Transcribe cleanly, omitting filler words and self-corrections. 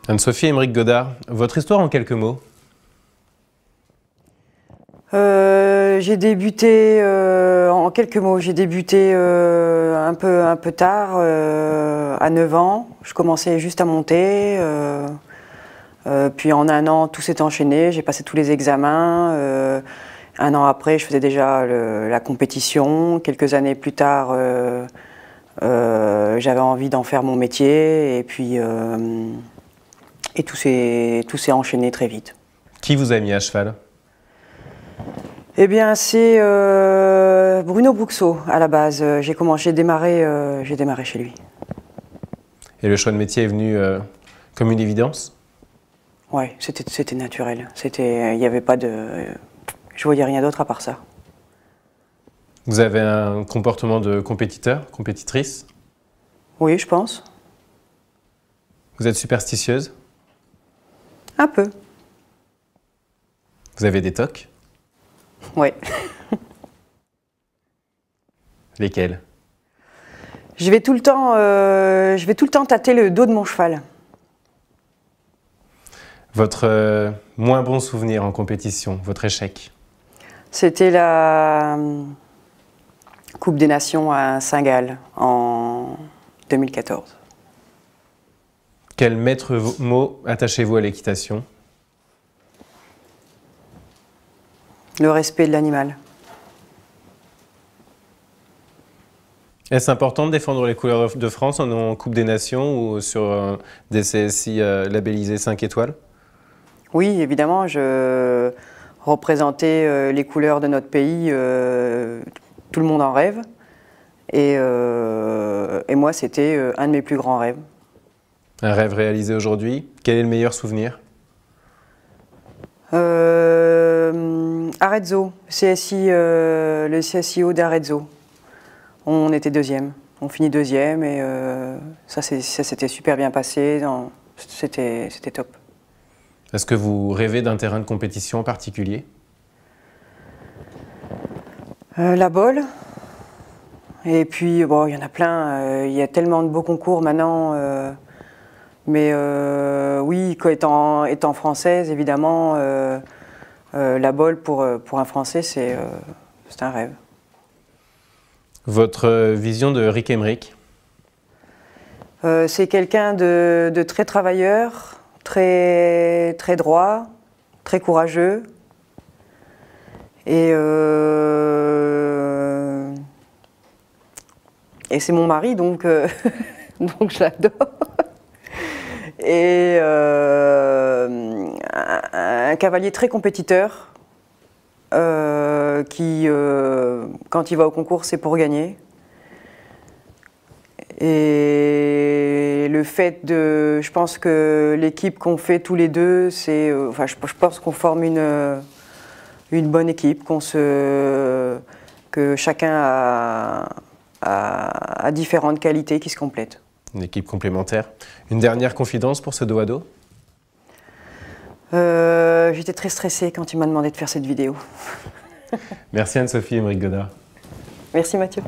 Anne-Sophie Aymeric Godard, votre histoire en quelques mots? J'ai débuté, en quelques mots, j'ai débuté un peu tard, à 9 ans. Je commençais juste à monter. Puis en un an, tout s'est enchaîné. J'ai passé tous les examens. Un an après, je faisais déjà la compétition. Quelques années plus tard, j'avais envie d'en faire mon métier. Et puis, tout s'est enchaîné très vite. Qui vous a mis à cheval? Eh bien, c'est Bruno Bouxot à la base. J'ai démarré chez lui. Et le choix de métier est venu comme une évidence? Ouais, c'était naturel. Il n'y avait pas de... Je voyais rien d'autre à part ça. Vous avez un comportement de compétiteur, compétitrice? Oui, je pense. Vous êtes superstitieuse? Un peu. Vous avez des tocs? Ouais. Lesquels? Je vais tout le temps tâter le dos de mon cheval. Votre moins bon souvenir en compétition, votre échec? C'était la Coupe des Nations à Saint-Gall en 2014. Quel maître mot attachez-vous à l'équitation? Le respect de l'animal. Est-ce important de défendre les couleurs de France en Coupe des Nations ou sur des CSI labellisés 5 étoiles? Oui, évidemment, je représentais les couleurs de notre pays, tout le monde en rêve. Et moi, c'était un de mes plus grands rêves. Un rêve réalisé aujourd'hui. Quel est le meilleur souvenir? Arezzo, le CSIO d'Arezzo. On était deuxième. On finit deuxième et ça s'était super bien passé. C'était top. Est-ce que vous rêvez d'un terrain de compétition en particulier? La bolle. Et puis, bon, il y en a plein. Il y a tellement de beaux concours maintenant. Mais oui, étant française, évidemment, la bolle pour un Français, c'est un rêve. Votre vision de Rick Aymeric? C'est quelqu'un de très travailleur, très droit, très courageux. Et c'est mon mari, donc, donc je l'adore. Et un cavalier très compétiteur qui, quand il va au concours, c'est pour gagner. Et le fait de... Je pense que l'équipe qu'on fait tous les deux, c'est... enfin, je pense qu'on forme une bonne équipe, que chacun a différentes qualités qui se complètent. Une équipe complémentaire. Une dernière confidence pour ce dos à dos? J'étais très stressée quand il m'a demandé de faire cette vidéo. Merci Anne-Sophie Aymeric Godard. Merci Mathieu.